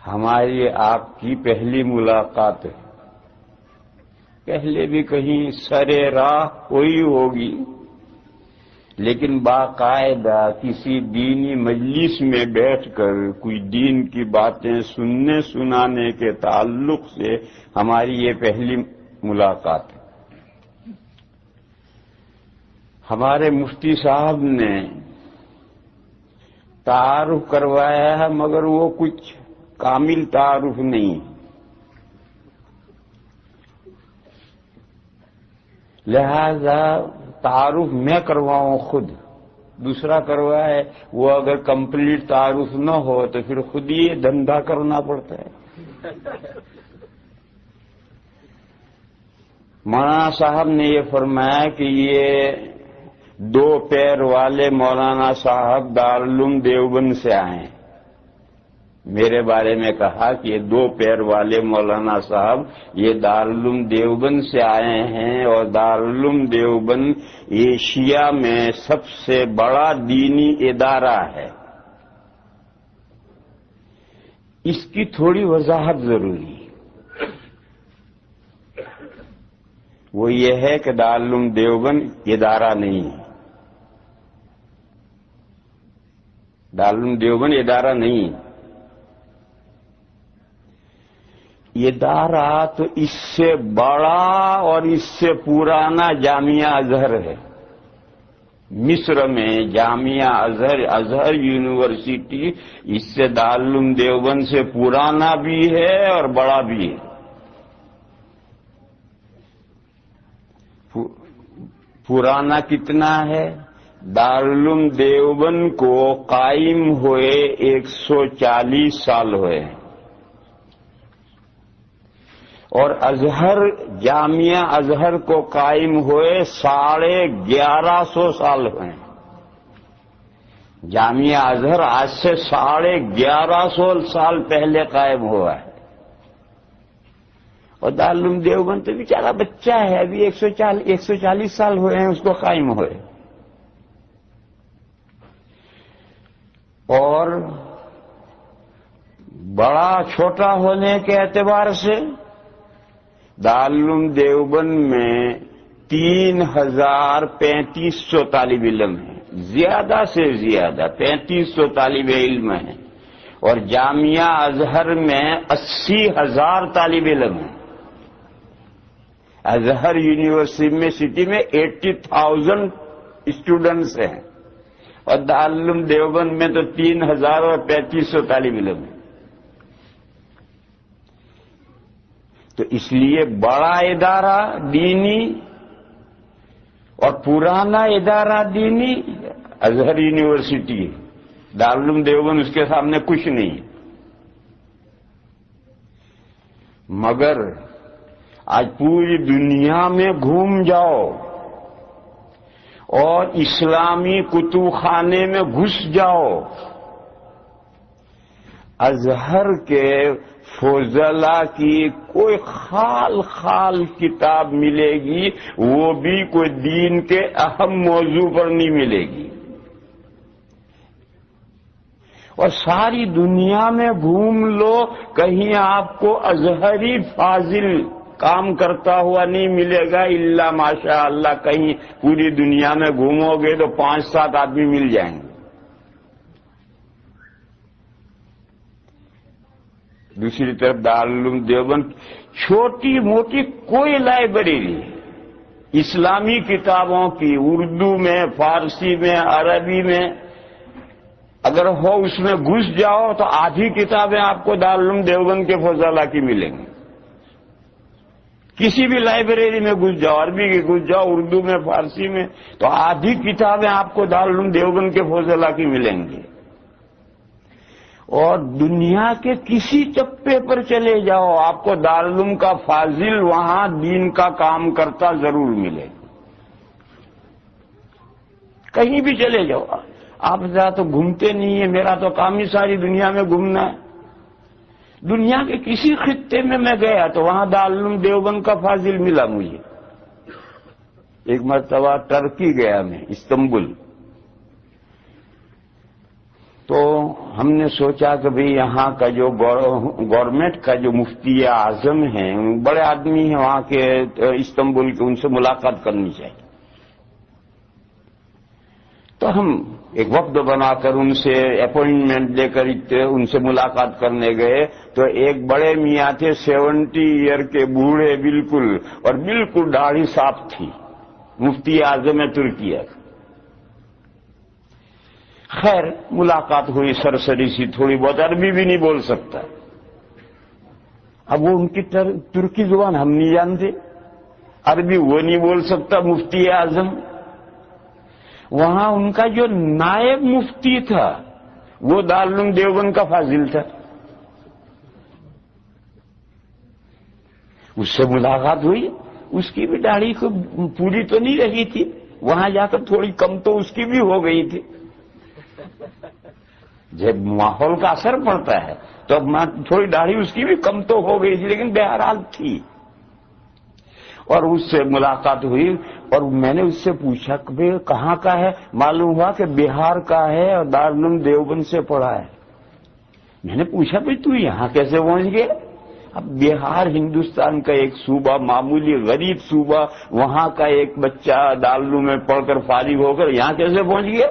ہماری آپ کی پہلی ملاقات ہے. پہلے بھی کہیں سرے راہ کوئی ہوگی، لیکن باقاعدہ کسی دینی مجلس میں بیٹھ کر کوئی دین کی باتیں سننے سنانے کے تعلق سے ہماری یہ پہلی ملاقات ہے. ہمارے مفتی صاحب نے تعارف کروایا ہے، مگر وہ کچھ کامل تعارف نہیں، لہذا تعارف میں کرواؤں خود. دوسرا کروائے، وہ اگر کمپلیٹ تعارف نہ ہو تو پھر خود ہی دھندا کرنا پڑتا ہے. مولانا صاحب نے یہ فرمایا کہ یہ 2 پیر والے مولانا صاحب دارالعلوم دیوبند سے آئے ہیں. میرے بارے میں کہا کہ یہ 2 پیر والے مولانا صاحب یہ دارالعلوم دیوبند سے آئے ہیں، اور دارالعلوم دیوبند ایشیا میں سب سے بڑا دینی ادارہ ہے. اس کی تھوڑی وضاحت ضروری ہے. وہ یہ ہے کہ دارالعلوم دیوبند ادارہ نہیں ہے. دارالعلوم دیوبند ادارہ نہیں ہے. ادارہ تو اس سے بڑا اور اس سے پرانا جامعہ ازہر ہے. مصر میں جامعہ ازہر یونیورسٹی اس سے دارالعلوم دیوبند سے پرانا بھی ہے اور بڑا بھی ہے. پرانا کتنا ہے؟ دارالعلوم دیوبند کو قائم ہوئے 140 سال ہوئے ہیں، اور ازہر جامعہ ازہر کو قائم ہوئے 1150 سال ہوئے ہیں. جامعہ ازہر آج سے 1150 سال پہلے قائم ہوا ہے، اور دارالعلوم دیوبند تو بیچارہ بچہ ہے، ابھی 140 سال ہوئے ہیں اس کو قائم ہوئے. اور بڑا چھوٹا ہونے کے اعتبار سے دارالعلوم دیوبند میں 3500 طالب علم ہیں، زیادہ سے زیادہ 3500 طالب علم ہیں، اور جامعہ ازہر میں 80,000 طالب علم ہیں. ازہر یونیورسٹی میں 80,000 اسٹوڈنٹس ہیں، اور دارالعلوم دیوبند میں تو 3,000 اور 3500 طالب علم ہیں. تو اس لیے بڑا ادارہ دینی اور پرانا ادارہ دینی ازہر یونیورسٹی ہے. دارالعلوم دیوبند اس کے سامنے کچھ نہیں. مگر آج پوری دنیا میں گھوم جاؤ اور اسلامی کتب خانے میں گھس جاؤ، ازہر کے فضلاء کی کوئی خال کتاب ملے گی، وہ بھی کوئی دین کے اہم موضوع پر نہیں ملے گی. اور ساری دنیا میں گھوم لو، کہیں آپ کو ازہری فاضل کام کرتا ہوا نہیں ملے گا، الا ماشاء اللہ کہیں پوری دنیا میں گھومو گے تو 5-7 آدمی مل جائیں گے. دوسری طرف دارالعلوم دیوبند چھوٹی موٹی کوئی لائبریری اسلامی کتابوں کی اردو میں، فارسی میں، عربی میں اگر ہو، اس میں گھس جاؤ تو آدھی کتابیں آپ کو دارالعلوم دیوبند کے فضلاء کی ملیں گی. کسی بھی لائبریری میں گھس جاؤ، عربی کی گھس جاؤ، اردو میں، فارسی میں، تو آدھی کتابیں آپ کو دارالعلوم دیوبند کے فضلاء کی ملیں گی. اور دنیا کے کسی چپے پر چلے جاؤ، آپ کو دارالعلوم کا فاضل وہاں دین کا کام کرتا ضرور ملے. کہیں بھی چلے جاؤ. آپ ذرا تو گھومتے نہیں ہیں، میرا تو کام ہی ساری دنیا میں گھومنا ہے. دنیا کے کسی خطے میں میں گیا تو وہاں دارالعلوم دیوبند کا فاضل ملا مجھے. ایک مرتبہ ترکی گیا میں، استنبول. تو ہم نے سوچا کہ بھئی یہاں کا جو گورنمنٹ کا جو مفتی اعظم ہیں، بڑے آدمی ہیں وہاں کے استنبول کے، ان سے ملاقات کرنی چاہیے۔ تو ہم ایک وفد بنا کر ان سے اپوائنٹمنٹ لے کر ان سے ملاقات کرنے گئے، تو ایک بڑے میاں تھے 70 ایئر کے، بوڑھے بالکل، اور بالکل داڑھی صاف تھی، مفتی اعظم ترکیہ۔ خیر ملاقات ہوئی سرسری سی، تھوڑی بہت، عربی بھی نہیں بول سکتا۔ اب وہ ان کی ترکی زبان ہم نہیں جانتے، عربی وہ نہیں بول سکتا مفتی اعظم۔ وہاں ان کا جو نائب مفتی تھا وہ دارالعلوم دیوبند کا فاضل تھا، اس سے ملاقات ہوئی۔ اس کی بھی داڑھی کو پوری تو نہیں رہی تھی، وہاں جا کر تھوڑی کم تو اس کی بھی ہو گئی تھی۔ جب ماحول کا اثر پڑتا ہے تو اب تھوڑی داڑھی اس کی بھی کم تو ہو گئی تھی، لیکن بہرحال تھی۔ اور اس سے ملاقات ہوئی، اور میں نے اس سے پوچھا کہ کہاں کا ہے؟ معلوم ہوا کہ بہار کا ہے اور دارالعلوم دیوبند سے پڑھا ہے۔ میں نے پوچھا بھئی تو یہاں کیسے پہنچ گئے؟ اب بہار ہندوستان کا ایک صوبہ، معمولی غریب صوبہ، وہاں کا ایک بچہ دارالعلوم میں پڑھ کر فارغ ہو کر یہاں کیسے پہنچ گیا؟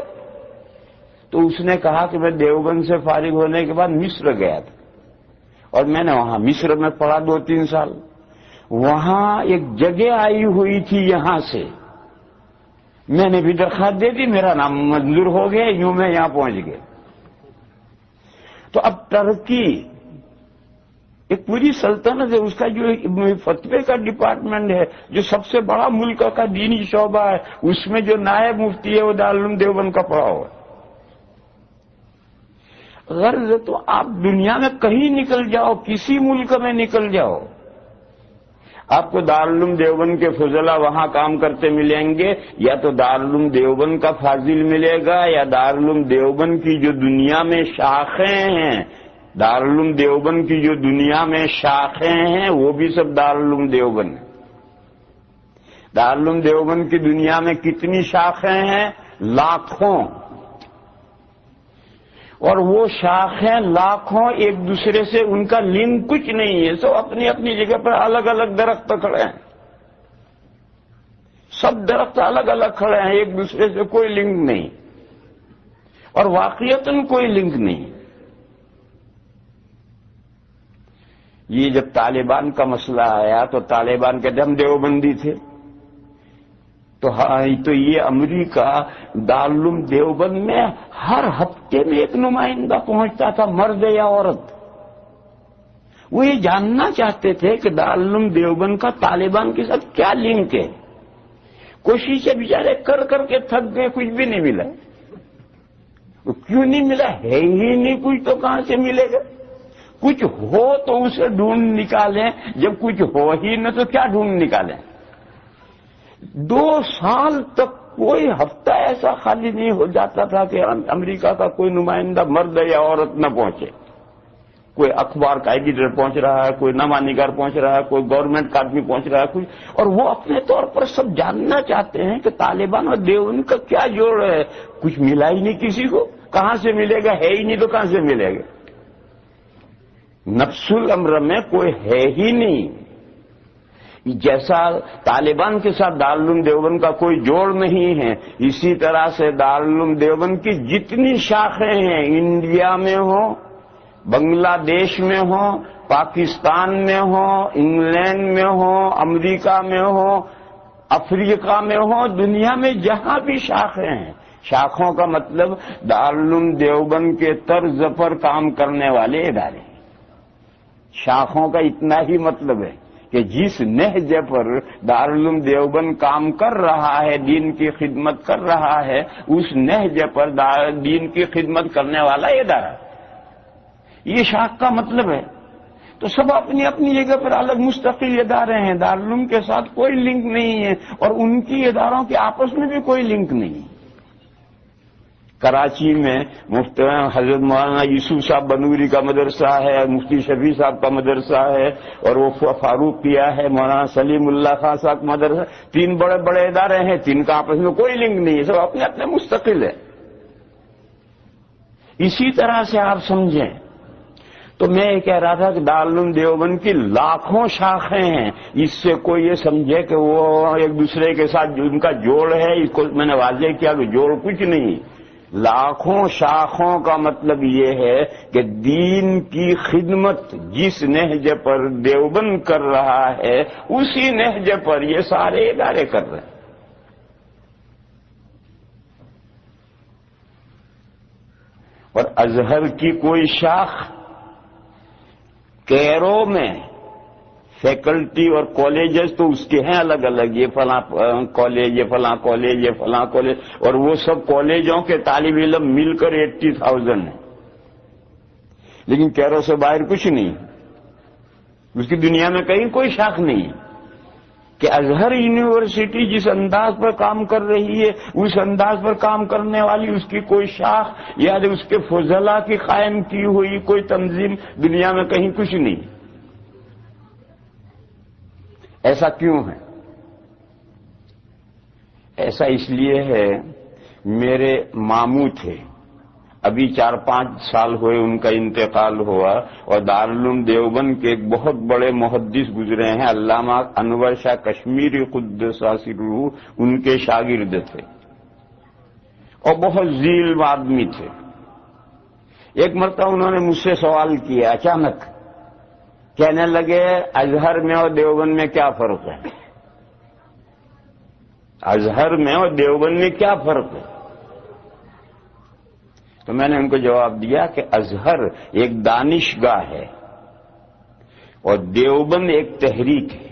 تو اس نے کہا کہ میں دیوبند سے فارغ ہونے کے بعد مصر گیا تھا، اور میں نے وہاں مصر میں پڑھا 2-3 سال۔ وہاں ایک جگہ آئی ہوئی تھی یہاں سے، میں نے بھی درخواست دے دی، میرا نام منظور ہو گیا، یوں میں یہاں پہنچ گیا۔ تو اب ترکی ایک پوری سلطنت ہے، اس کا جو فتوے کا ڈپارٹمنٹ ہے، جو سب سے بڑا ملک کا دینی شعبہ ہے، اس میں جو نائب مفتی ہے وہ دارالعلوم دیوبند کا پڑھا ہوا ہے۔ غرض تو آپ دنیا میں کہیں نکل جاؤ، کسی ملک میں نکل جاؤ، آپ کو دارالعلوم دیوبند کے فضلاء وہاں کام کرتے ملیں گے، یا تو دارالعلوم دیوبند کا فاضل ملے گا، یا دارالعلوم دیوبند کی جو دنیا میں شاخیں ہیں، دارالعلوم دیوبند کی جو دنیا میں شاخیں ہیں وہ بھی سب دارالعلوم دیوبند ہیں۔ دارالعلوم دیوبند کی دنیا میں کتنی شاخیں ہیں؟ لاکھوں، اور وہ شاخیں لاکھوں، ایک دوسرے سے ان کا لنک کچھ نہیں ہے، سب اپنی اپنی جگہ پر الگ الگ درخت کھڑے ہیں، سب درخت الگ الگ کھڑے ہیں، ایک دوسرے سے کوئی لنک نہیں، اور واقعتاً کوئی لنک نہیں۔ یہ جب طالبان کا مسئلہ آیا تو طالبان کہتے ہم دیوبندی تھے، تو یہ امریکہ دارالعلوم دیوبند میں ہر ہفتے میں ایک نمائندہ پہنچتا تھا، مرد یا عورت۔ وہ یہ جاننا چاہتے تھے کہ دارالعلوم دیوبند کا طالبان کے ساتھ کیا لنک ہے۔ کوششیں بیچارے کر کر کے تھک گئے، کچھ بھی نہیں ملا۔ کیوں نہیں ملا؟ ہے ہی نہیں کچھ، تو کہاں سے ملے گا؟ کچھ ہو تو اسے ڈھونڈ نکالیں، جب کچھ ہو ہی نہ تو کیا ڈھونڈ نکالیں؟ 2 سال تک کوئی ہفتہ ایسا خالی نہیں ہو جاتا تھا کہ امریکہ کا کوئی نمائندہ مرد یا عورت نہ پہنچے۔ کوئی اخبار کا ایڈیٹر پہنچ رہا ہے، کوئی نامہ نگار پہنچ رہا ہے، کوئی گورنمنٹ کا آدمی پہنچ رہا ہے، کوئی، اور وہ اپنے طور پر سب جاننا چاہتے ہیں کہ طالبان اور دیوبند کا کیا جوڑ ہے۔ کچھ ملا ہی نہیں کسی کو، کہاں سے ملے گا؟ ہے ہی نہیں تو کہاں سے ملے گا؟ نفس الامر میں کوئی ہے ہی نہیں۔ جیسا طالبان کے ساتھ دارالعلوم دیوبند کا کوئی جوڑ نہیں ہے، اسی طرح سے دارالعلوم دیوبند کی جتنی شاخیں ہیں، انڈیا میں ہوں، بنگلہ دیش میں ہوں، پاکستان میں ہوں، انگلینڈ میں ہوں، امریکہ میں ہوں، افریقہ میں ہوں، دنیا میں جہاں بھی شاخیں ہیں، شاخوں کا مطلب دارالعلوم دیوبند کے طرز پر کام کرنے والے ادارے ہیں۔ شاخوں کا اتنا ہی مطلب ہے کہ جس نہج پر دارالعلوم دیوبند کام کر رہا ہے، دین کی خدمت کر رہا ہے، اس نہج پر دین کی خدمت کرنے والا ادارہ، یہ شاخ کا مطلب ہے۔ تو سب اپنی اپنی جگہ پر الگ مستقل ادارے ہیں، دارالعلوم کے ساتھ کوئی لنک نہیں ہے، اور ان کی اداروں کے آپس میں بھی کوئی لنک نہیں ہے۔ کراچی میں مفتی حضرت مولانا یوسف صاحب بنوری کا مدرسہ ہے، مفتی شفیع صاحب کا مدرسہ ہے، اور وہ فاروق کیا ہے، مولانا سلیم اللہ خان صاحب کا مدرسہ، 3 بڑے بڑے ادارے ہیں، 3 کا آپس میں کوئی لنک نہیں ہے، سب اپنے اپنے مستقل ہے۔ اسی طرح سے آپ سمجھیں تو میں یہ کہہ رہا تھا کہ دارالعلوم دیوبند کی لاکھوں شاخیں ہیں، اس سے کوئی یہ سمجھے کہ وہ ایک دوسرے کے ساتھ ان کا جوڑ ہے، اس کو میں نے واضح کیا کہ جوڑ کچھ نہیں، لاکھوں شاخوں کا مطلب یہ ہے کہ دین کی خدمت جس نہج پر دیوبند کر رہا ہے اسی نہج پر یہ سارے ادارے کر رہے ہیں۔ اور ازہر کی کوئی شاخ کیرو میں فیکلٹی اور کالجز تو اس کے ہیں الگ الگ، یہ فلاں کالج، یہ فلاں کالج، یہ فلاں کالج، اور وہ سب کالجوں کے طالب علم مل کر 80,000 ہیں، لیکن کیرو سے باہر کچھ نہیں، اس کی دنیا میں کہیں کوئی شاخ نہیں کہ ازہر یونیورسٹی جس انداز پر کام کر رہی ہے اس انداز پر کام کرنے والی اس کی کوئی شاخ یا اس کے فضلاء کی قائم کی ہوئی کوئی تنظیم دنیا میں کہیں کچھ نہیں۔ ایسا کیوں ہے؟ ایسا اس لیے ہے، میرے ماموں تھے، ابھی 4-5 سال ہوئے ان کا انتقال ہوا، اور دارالعلوم دیوبند کے ایک بہت بڑے محدث گزرے ہیں علامہ انور شاہ کشمیری قدس سرہ، ان کے شاگرد تھے اور بہت ذیل آدمی تھے۔ ایک مرتبہ انہوں نے مجھ سے سوال کیا اچانک، کہنے لگے ازہر میں اور دیوبند میں کیا فرق ہے؟ ازہر میں اور دیوبند میں کیا فرق ہے؟ تو میں نے ان کو جواب دیا کہ ازہر ایک دانشگاہ ہے اور دیوبند ایک تحریک ہے۔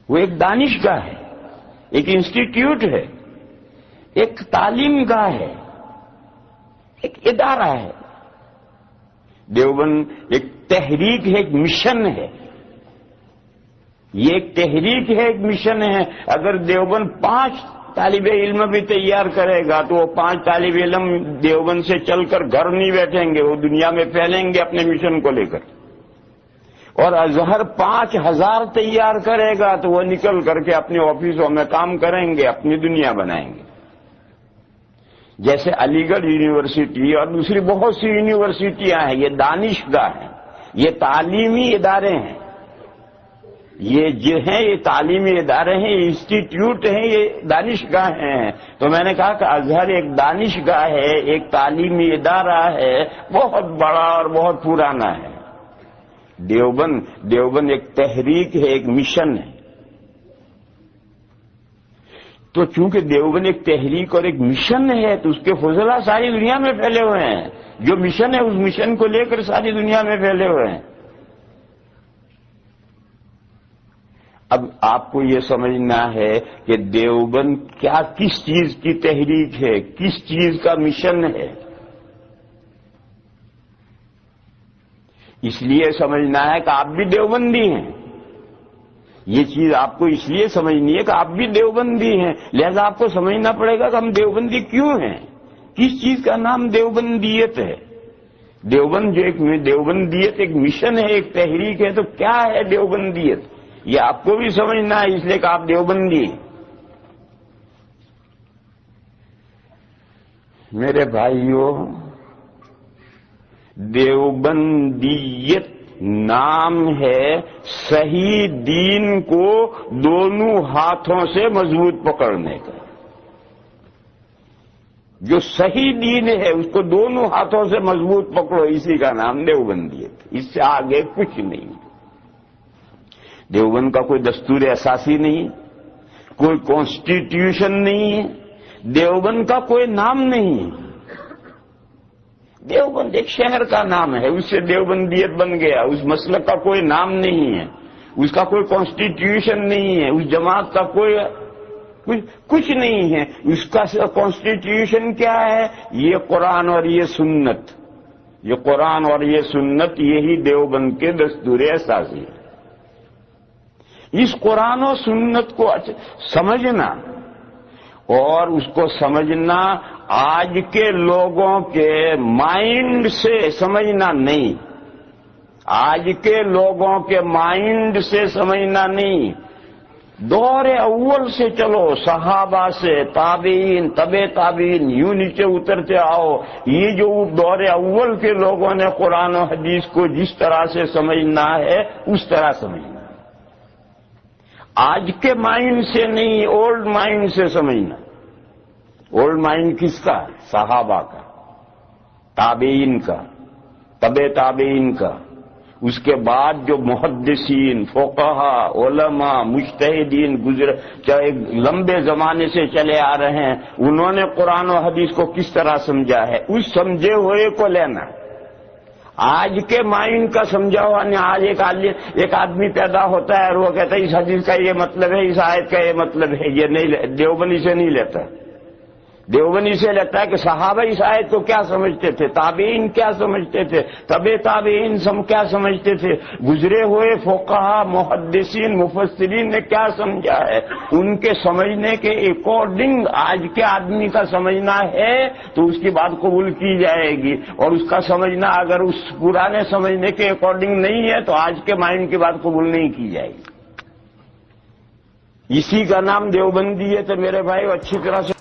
وہ ایک دانشگاہ ہے، ایک انسٹیٹیوٹ ہے، ایک تعلیم گاہ ہے، ایک ادارہ ہے۔ دیوبند ایک تحریک ہے، ایک مشن ہے، یہ ایک تحریک ہے، ایک مشن ہے۔ اگر دیوبند 5 طالب علم بھی تیار کرے گا تو وہ 5 طالب علم دیوبند سے چل کر گھر نہیں بیٹھیں گے، وہ دنیا میں پھیلیں گے اپنے مشن کو لے کر۔ اور ازہر 5,000 تیار کرے گا تو وہ نکل کر کے اپنے آفسوں میں کام کریں گے، اپنی دنیا بنائیں گے۔ جیسے علی گڑھ یونیورسٹی اور دوسری بہت سی یونیورسٹیاں ہیں، یہ دانشگاہ ہیں، یہ تعلیمی ادارے ہیں، یہ جو ہیں یہ تعلیمی ادارے ہیں، یہ انسٹیٹیوٹ ہیں، یہ دانشگاہ ہیں۔ تو میں نے کہا کہ ازہر ایک دانشگاہ ہے، ایک تعلیمی ادارہ ہے، بہت بڑا اور بہت پرانا ہے۔ دیوبند ایک تحریک ہے، ایک مشن ہے۔ تو چونکہ دیوبند ایک تحریک اور ایک مشن ہے تو اس کے فضلاء ساری دنیا میں پھیلے ہوئے ہیں، جو مشن ہے اس مشن کو لے کر ساری دنیا میں پھیلے ہوئے ہیں۔ اب آپ کو یہ سمجھنا ہے کہ دیوبند کس چیز کی تحریک ہے، کس چیز کا مشن ہے۔ اس لیے سمجھنا ہے کہ آپ بھی دیوبندی ہیں، یہ چیز آپ کو اس لیے سمجھنی ہے کہ آپ بھی دیوبندی ہیں، لہذا آپ کو سمجھنا پڑے گا کہ ہم دیوبندی کیوں ہیں، کس چیز کا نام دیوبندیت ہے۔ دیوبند جو ایک دیوبندیت ایک مشن ہے، ایک تحریک ہے، تو کیا ہے دیوبندیت، یہ آپ کو بھی سمجھنا ہے، اس لیے کہ آپ دیوبندی ہیں۔ میرے بھائیوں، دیوبندیت نام ہے صحیح دین کو دونوں ہاتھوں سے مضبوط پکڑنے کا۔ جو صحیح دین ہے اس کو دونوں ہاتھوں سے مضبوط پکڑو، اسی کا نام دیوبندیت، اس سے آگے کچھ نہیں۔ دیوبند کا کوئی دستور اساسی نہیں، کوئی کانسٹیٹیوشن نہیں ہے، دیوبند کا کوئی نام نہیں۔ دیوبند ایک شہر کا نام ہے، اس سے دیوبندیت بن گیا، اس مسلک کا کوئی نام نہیں ہے، اس کا کوئی کانسٹیٹیوشن نہیں ہے، اس جماعت کا کوئی کچھ نہیں ہے۔ اس کا کانسٹیٹیوشن کیا ہے؟ یہ قرآن اور یہ سنت، یہ قرآن اور یہ سنت، یہی دیوبند کے دستور اساسی ہے۔ اس قرآن و سنت کو سمجھنا اور اس کو سمجھنا آج کے لوگوں کے مائنڈ سے سمجھنا نہیں، آج کے لوگوں کے مائنڈ سے سمجھنا نہیں، دور اول سے چلو، صحابہ سے، تابعین، تبع تابعین، یوں نیچے اترتے آؤ. یہ جو دور اول کے لوگوں نے قرآن و حدیث کو جس طرح سے سمجھنا ہے اس طرح سمجھنا، آج کے مائنڈ سے نہیں، اولڈ مائنڈ سے سمجھنا. اولڈ مائنڈ کس کا؟ صحابہ کا، تابعین کا، تبع تابعین کا. اس کے بعد جو محدثین، فقہا، علماء، مجتہدین گزرے، چاہے لمبے زمانے سے چلے آ رہے ہیں، انہوں نے قرآن و حدیث کو کس طرح سمجھا ہے اس سمجھے ہوئے کو لینا. آج کے مائنڈ کا سمجھا ہوا نہیں. آج ایک آدمی پیدا ہوتا ہے اور وہ کہتا ہے اس حدیث کا یہ مطلب ہے، اس آیت کا یہ مطلب ہے. یہ نہیں، دیوبندی سے نہیں لیتا. دیوبندی سے لیتا ہے کہ صحابہ اس آیت کو کیا سمجھتے تھے، تابعین کیا سمجھتے تھے، تبع تابعین کیا سمجھتے تھے، گزرے ہوئے فقہا، محدثین، مفسرین نے کیا سمجھا ہے. ان کے سمجھنے کے اکارڈنگ آج کے آدمی کا سمجھنا ہے تو اس کی بات قبول کی جائے گی، اور اس کا سمجھنا اگر اس پرانے سمجھنے کے اکارڈنگ نہیں ہے تو آج کے مائنڈ کی بات قبول نہیں کی جائے گی. اسی کا نام دیوبندی ہے. تو میرے بھائی اچھی طرح سے